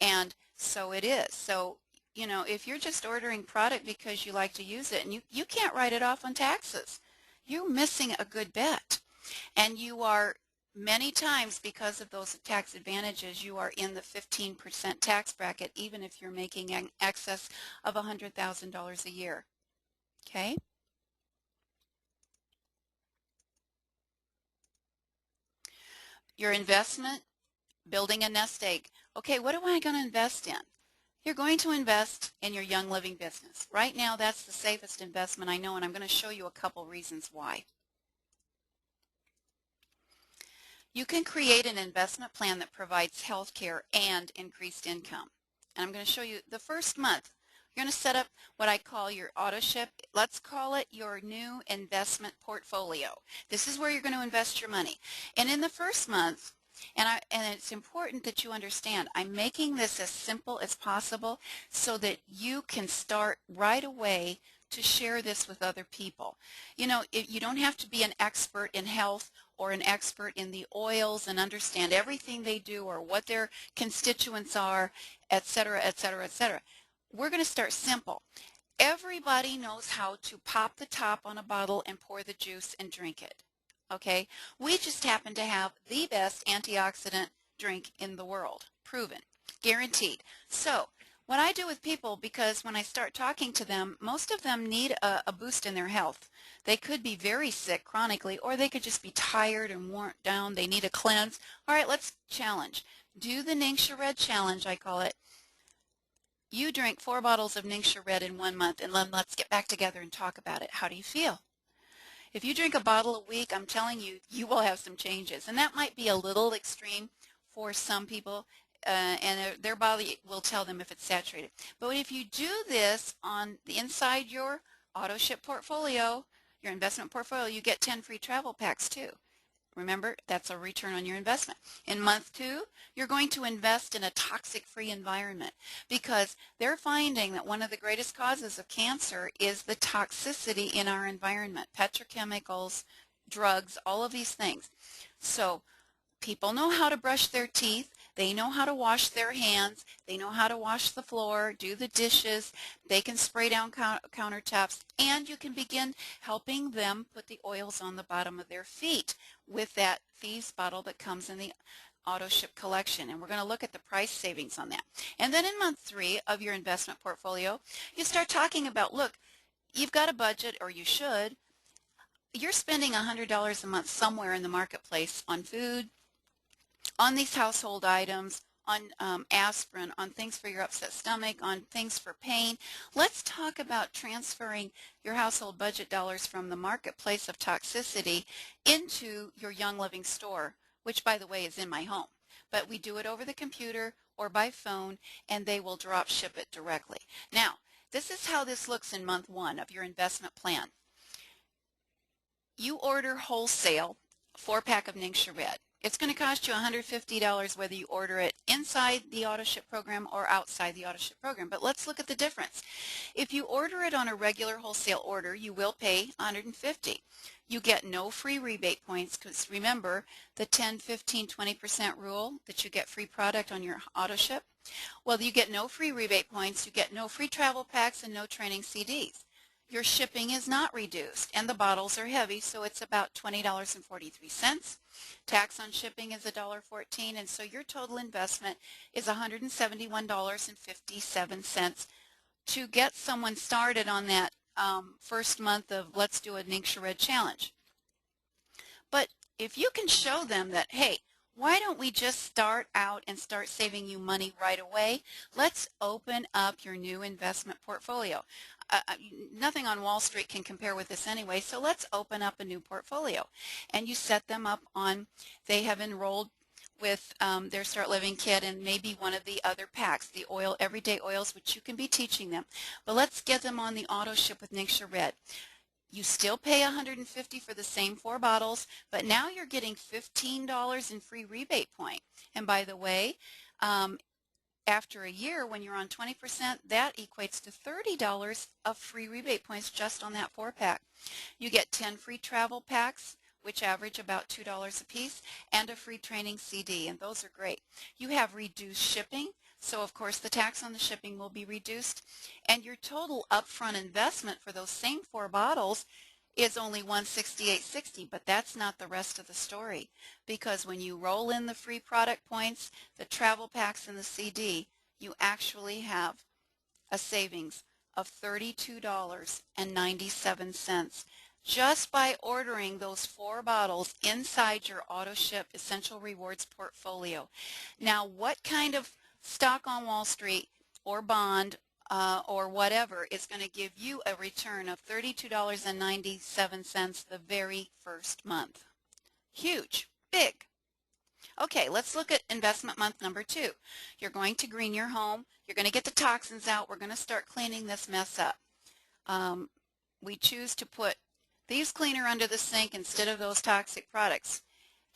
And so it is. So, you know, if you're just ordering product because you like to use it and you can't write it off on taxes, you're missing a good bet. And you are, many times, because of those tax advantages, you are in the 15% tax bracket, even if you're making an excess of $100,000 a year. Okay? Your investment, building a nest egg. Okay, what am I going to invest in? You're going to invest in your Young Living business. Right now, that's the safest investment I know, and I'm going to show you a couple reasons why. You can create an investment plan that provides health care and increased income. And I'm going to show you the first month. You're going to set up what I call your auto ship. Let's call it your new investment portfolio. This is where you're going to invest your money. And in the first month, and it's important that you understand, I'm making this as simple as possible so that you can start right away to share this with other people. You know, you don't have to be an expert in health or an expert in the oils and understand everything they do or what their constituents are, etc., etc., etc. We're going to start simple. Everybody knows how to pop the top on a bottle and pour the juice and drink it. Okay? We just happen to have the best antioxidant drink in the world. Proven. Guaranteed. So, what I do with people, because when I start talking to them, most of them need a boost in their health. They could be very sick chronically, or they could just be tired and worn down. They need a cleanse. All right, let's challenge. Do the Ningxia Red challenge, I call it. You drink 4 bottles of Ningxia Red in 1 month, and then let's get back together and talk about it. How do you feel? If you drink a bottle a week, I'm telling you, you will have some changes. And that might be a little extreme for some people, and their body will tell them if it's saturated. But if you do this on the inside your auto ship portfolio, your investment portfolio, you get 10 free travel packs too. Remember, that's a return on your investment. In month 2, you're going to invest in a toxic-free environment, because they're finding that one of the greatest causes of cancer is the toxicity in our environment, petrochemicals, drugs, all of these things. So people know how to brush their teeth. They know how to wash their hands. They know how to wash the floor, do the dishes. They can spray down countertops, and you can begin helping them put the oils on the bottom of their feet with that Thieves bottle that comes in the auto ship collection. And we're going to look at the price savings on that. And then in month 3 of your investment portfolio, you start talking about, look, you've got a budget, or you should. You're spending $100 a month somewhere in the marketplace on food, on these household items, on aspirin, on things for your upset stomach, on things for pain. Let's talk about transferring your household budget dollars from the marketplace of toxicity into your Young Living store, which, by the way, is in my home. But we do it over the computer or by phone, and they will drop ship it directly. Now, this is how this looks in month 1 of your investment plan. You order wholesale 4-pack of Ningxia Red. It's going to cost you $150 whether you order it inside the AutoShip program or outside the AutoShip program. But let's look at the difference. If you order it on a regular wholesale order, you will pay $150. You get no free rebate points because remember the 10, 15, 20% rule that you get free product on your AutoShip? Well, you get no free rebate points, you get no free travel packs, and no training CDs. Your shipping is not reduced, and the bottles are heavy, so it's about $20.43. Tax on shipping is $1.14, and so your total investment is $171.57 to get someone started on that first month of Let's Do a Ningxia Red Challenge. But if you can show them that, hey, why don't we just start out and start saving you money right away? Let's open up your new investment portfolio. Nothing on Wall Street can compare with this anyway, so let's open up a new portfolio. And you set them up on, they have enrolled with their Start Living kit and maybe one of the other packs, the everyday oils, which you can be teaching them. But let's get them on the AutoShip with Ningxia Red. You still pay $150 for the same 4 bottles, but now you're getting $15 in free rebate point. And by the way, after a year, when you're on 20%, that equates to $30 of free rebate points just on that 4-pack. You get 10 free travel packs, which average about $2 a piece, and a free training CD, and those are great. You have reduced shipping, so of course the tax on the shipping will be reduced, and your total upfront investment for those same 4 bottles is only $168.60, but that's not the rest of the story, because when you roll in the free product points, the travel packs, and the CD, you actually have a savings of $32.97 just by ordering those 4 bottles inside your AutoShip Essential Rewards portfolio. Now, what kind of stock on Wall Street or bond or whatever is going to give you a return of $32.97 the very first month? Huge, big. Okay, let's look at investment month number 2. You're going to green your home. You're going to get the toxins out. We're going to start cleaning this mess up. We choose to put thieves cleaner under the sink instead of those toxic products.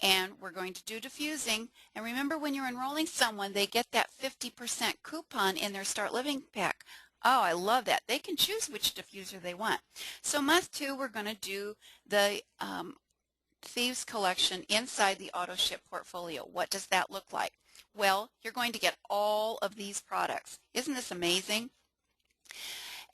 And we're going to do diffusing. And remember, when you're enrolling someone, they get that 50% coupon in their Start Living pack. Oh, I love that. They can choose which diffuser they want. So month 2, we're going to do the Thieves collection inside the AutoShip portfolio. What does that look like? Well, you're going to get all of these products. Isn't this amazing?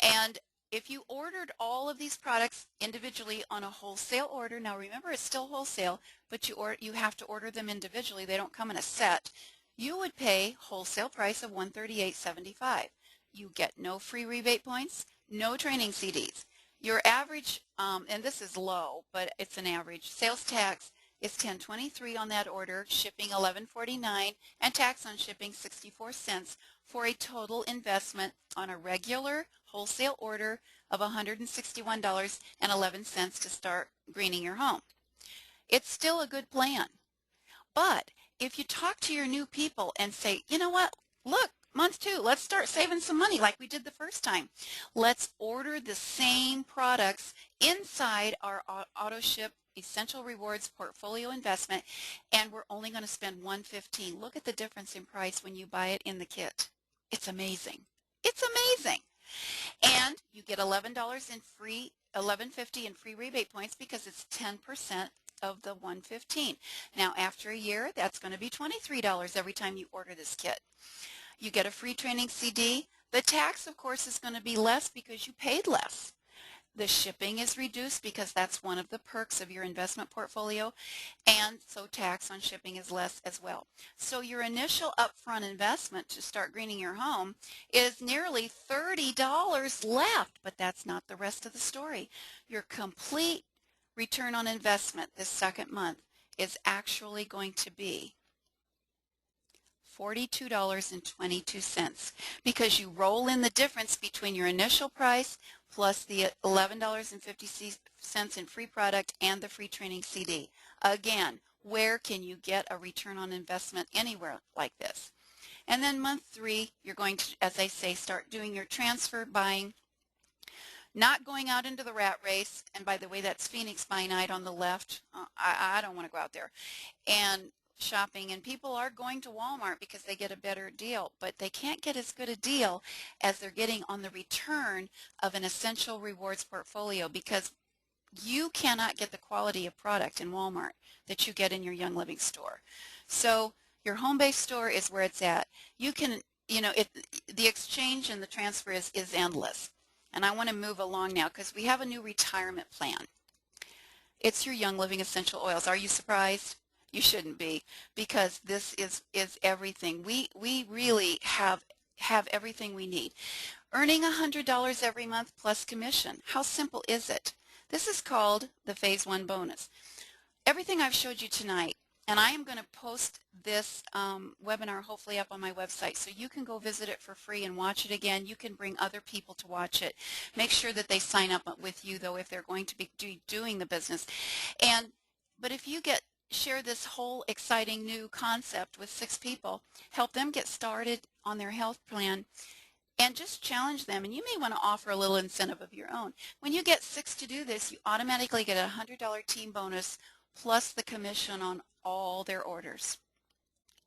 And if you ordered all of these products individually on a wholesale order, now remember it's still wholesale, but you have to order them individually. They don't come in a set. You would pay wholesale price of $138.75. You get no free rebate points, no training CDs. Your average, and this is low, but it's an average, sales tax is $10.23 on that order, shipping $11.49, and tax on shipping 64 cents for a total investment on a regular wholesale order of $161.11 to start greening your home. It's still a good plan. But if you talk to your new people and say, you know what, look, month 2, let's start saving some money like we did the first time. Let's order the same products inside our AutoShip Essential Rewards portfolio investment, and we're only going to spend $115. Look at the difference in price when you buy it in the kit. It's amazing. It's amazing. And you get $11 in free, $11.50 in free rebate points because it's 10% of the $115. Now, after a year, that's going to be $23 every time you order this kit. You get a free training CD. The tax, of course, is going to be less because you paid less. The shipping is reduced because that's one of the perks of your investment portfolio, and so tax on shipping is less as well. So your initial upfront investment to start greening your home is nearly $30 left, but that's not the rest of the story. Your complete return on investment this second month is actually going to be $42.22 because you roll in the difference between your initial price plus the $11.50 in free product and the free training CD. Again, where can you get a return on investment anywhere like this? And then month 3, you're going to, as I say, start doing your transfer buying, not going out into the rat race. And by the way, that's Phoenix by Night on the left. I don't want to go out there. And shopping, and people are going to Walmart because they get a better deal, but they can't get as good a deal as they're getting on the return of an Essential Rewards portfolio, because you cannot get the quality of product in Walmart that you get in your Young Living store. So your home-based store is where it's at. You can, the exchange and the transfer is endless. And I want to move along now because we have a new retirement plan. It's your Young Living Essential Oils. Are you surprised? You shouldn't be, because this is everything. We really have everything we need. Earning $100 every month plus commission. How simple is it? This is called the Phase 1 bonus. Everything I've showed you tonight, and I am going to post this webinar hopefully up on my website, so you can go visit it for free and watch it again. You can bring other people to watch it. Make sure that they sign up with you, though, if they're going to be doing the business. But if you share this whole exciting new concept with 6 people, help them get started on their health plan, and just challenge them. And you may want to offer a little incentive of your own. When you get 6 to do this, you automatically get a $100 team bonus plus the commission on all their orders.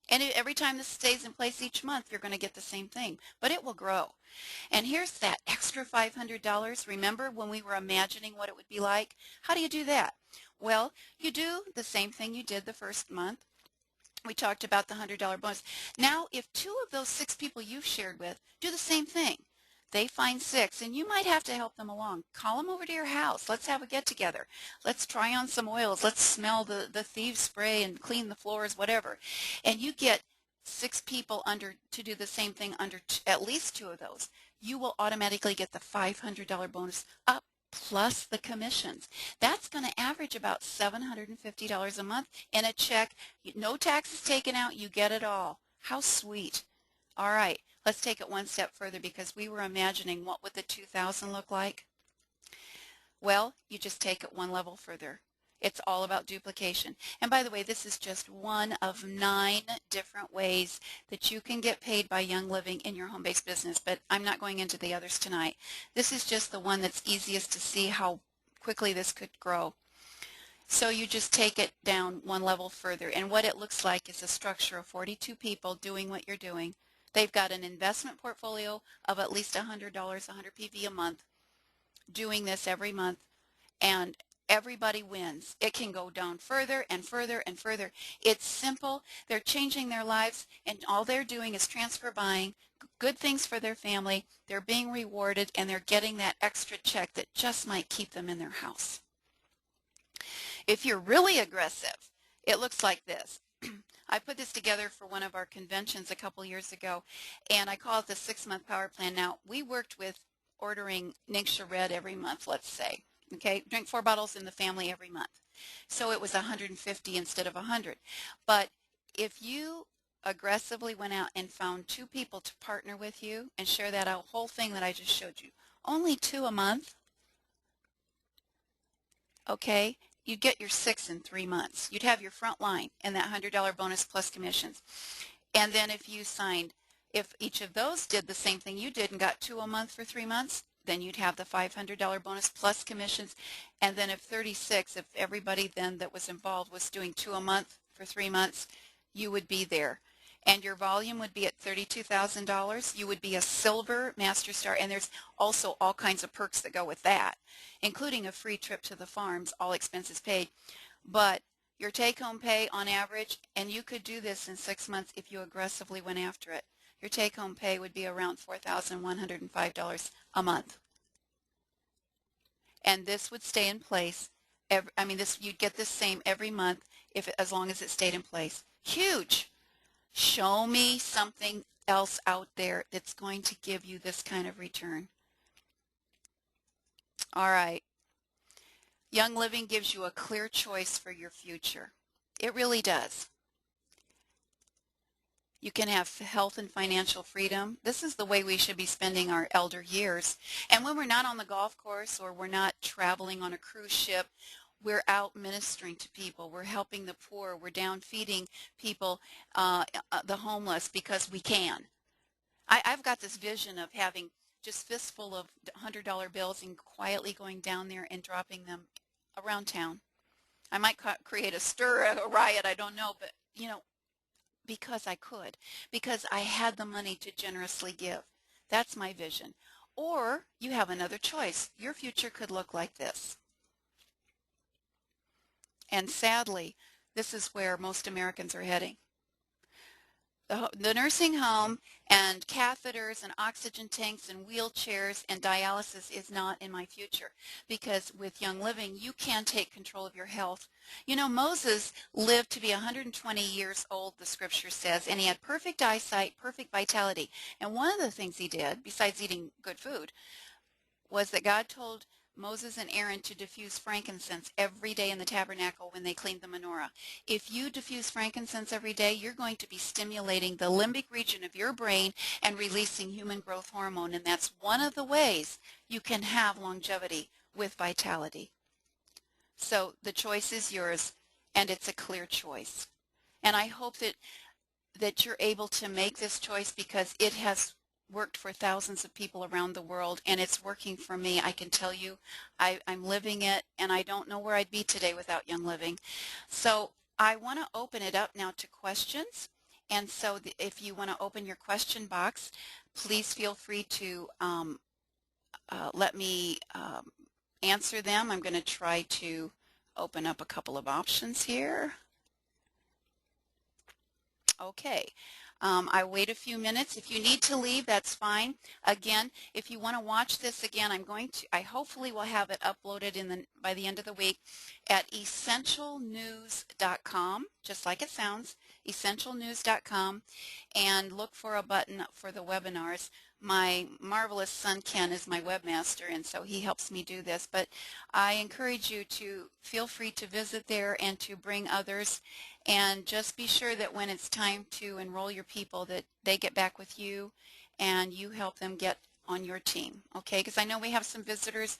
And every time this stays in place each month, you're going to get the same thing, but it will grow. And here's that extra $500. Remember when we were imagining what it would be like? How do you do that? Well, you do the same thing you did the first month. We talked about the $100 bonus. Now, if 2 of those 6 people you've shared with do the same thing, they find 6, and you might have to help them along. Call them over to your house. Let's have a get-together. Let's try on some oils. Let's smell the thieves spray and clean the floors, whatever. And you get 6 people to do the same thing under at least 2 of those. You will automatically get the $500 bonus up plus the commissions. That's going to average about $750 a month in a check. No taxes taken out. You get it all. How sweet. All right, let's take it one step further, because we were imagining what would the 2000 look like. Well, you just take it one level further. It's all about duplication. And by the way, this is just one of 9 different ways that you can get paid by Young Living in your home-based business, but I'm not going into the others tonight. This is just the one that's easiest to see how quickly this could grow. So you just take it down one level further, and what it looks like is a structure of 42 people doing what you're doing. They've got an investment portfolio of at least $100, 100 PV a month, doing this every month, and everybody wins. It can go down further and further and further. It's simple. They're changing their lives, and all they're doing is transfer buying good things for their family. They're being rewarded, and they're getting that extra check that just might keep them in their house. If you're really aggressive, it looks like this. I put this together for one of our conventions a couple years ago, and I call it the 6-month power plan. Now, we worked with ordering Ningxia Red every month, let's say. Okay, drink 4 bottles in the family every month. So it was 150 instead of 100. But if you aggressively went out and found 2 people to partner with you and share that whole thing that I just showed you, only 2 a month, okay, you'd get your 6 in 3 months. You'd have your front line and that $100 bonus plus commissions. And then if each of those did the same thing you did and got 2 a month for 3 months, then you'd have the $500 bonus plus commissions. And then if everybody then that was involved was doing 2 a month for 3 months, you would be there. And your volume would be at $32,000. You would be a silver Master Star, and there's also all kinds of perks that go with that, including a free trip to the farms, all expenses paid. But your take-home pay on average, and you could do this in 6 months if you aggressively went after it, your take-home pay would be around $4,105 a month. and this would stay in place. You'd get this same every month as long as it stayed in place. Huge. Show me something else out there that's going to give you this kind of return. All right. Young Living gives you a clear choice for your future. It really does. You can have health and financial freedom. This is the way we should be spending our elder years. And when we're not on the golf course or we're not traveling on a cruise ship, we're out ministering to people. We're helping the poor. We're down feeding people, the homeless, because we can. I've got this vision of having just fistful of $100 bills and quietly going down there and dropping them around town. I might create a stir, a riot, I don't know, but because I could, because I had the money to generously give. That's my vision. Or you have another choice. Your future could look like this. And sadly, this is where most Americans are heading. The nursing home and catheters and oxygen tanks and wheelchairs and dialysis is not in my future, because with Young Living, you can take control of your health. Moses lived to be 120 years old, the scripture says, and he had perfect eyesight, perfect vitality. And one of the things he did, besides eating good food, was that God told Moses and Aaron to diffuse frankincense every day in the tabernacle when they cleaned the menorah. If you diffuse frankincense every day, you're going to be stimulating the limbic region of your brain and releasing human growth hormone, and that's one of the ways you can have longevity with vitality. So the choice is yours, and it's a clear choice. And I hope that you're able to make this choice, because it has worked for thousands of people around the world, and it's working for me. I can tell you I'm living it, and I don't know where I'd be today without Young Living. So I want to open it up now to questions, and so if you want to open your question box, please feel free to let me answer them. I'm going to try to open up a couple of options here. Okay. I wait a few minutes. If you need to leave, that's fine. Again, if you want to watch this again, I hopefully will have it uploaded by the end of the week at essentialnews.com, just like it sounds, essentialnews.com, and look for a button for the webinars. My marvelous son Ken is my webmaster, and so he helps me do this, but I encourage you to feel free to visit there and to bring others, and just be sure that when it's time to enroll your people that they get back with you and you help them get on your team, okay? Because I know we have some visitors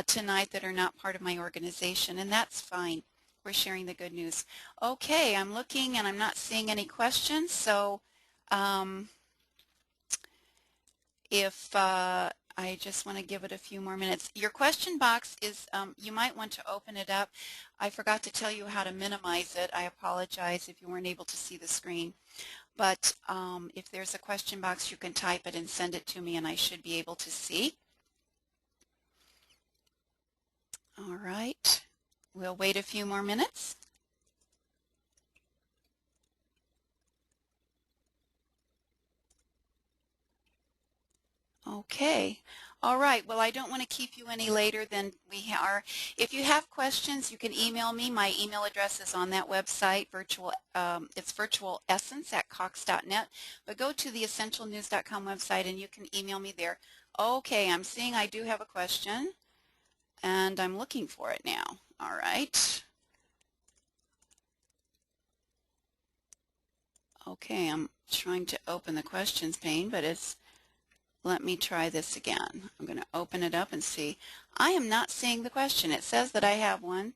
tonight that are not part of my organization, and that's fine. We're sharing the good news. Okay, I'm looking and I'm not seeing any questions, so I just want to give it a few more minutes. Your question box is, you might want to open it up. I forgot to tell you how to minimize it. I apologize if you weren't able to see the screen. But if there's a question box, you can type it and send it to me, and I should be able to see. All right. We'll wait a few more minutes. Okay. All right. Well, I don't want to keep you any later than we are. If you have questions, you can email me. My email address is on that website, it's virtualessence@cox.net. But go to the essentialnews.com website and you can email me there. Okay, I'm seeing I do have a question, and I'm looking for it now. All right. Okay, I'm trying to open the questions pane, but let me try this again. I'm going to open it up and see. I am not seeing the question. It says that I have one.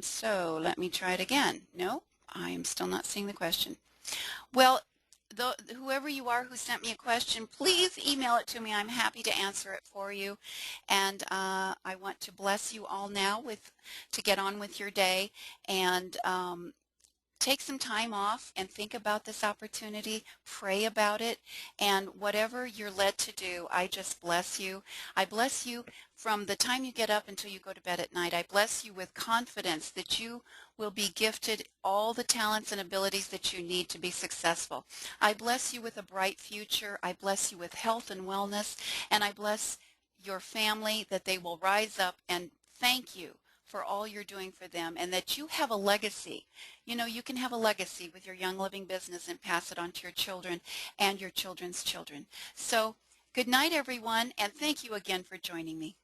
So let me try it again. No, I am still not seeing the question. Well, whoever you are who sent me a question, please email it to me. I'm happy to answer it for you. And I want to bless you all now to get on with your day, and take some time off and think about this opportunity, pray about it, and whatever you're led to do, I just bless you. I bless you from the time you get up until you go to bed at night. I bless you with confidence that you will be gifted all the talents and abilities that you need to be successful. I bless you with a bright future. I bless you with health and wellness, and I bless your family, that they will rise up and thank you for all you're doing for them, and that you have a legacy. You know, you can have a legacy with your Young Living business and pass it on to your children and your children's children. So good night, everyone, and thank you again for joining me.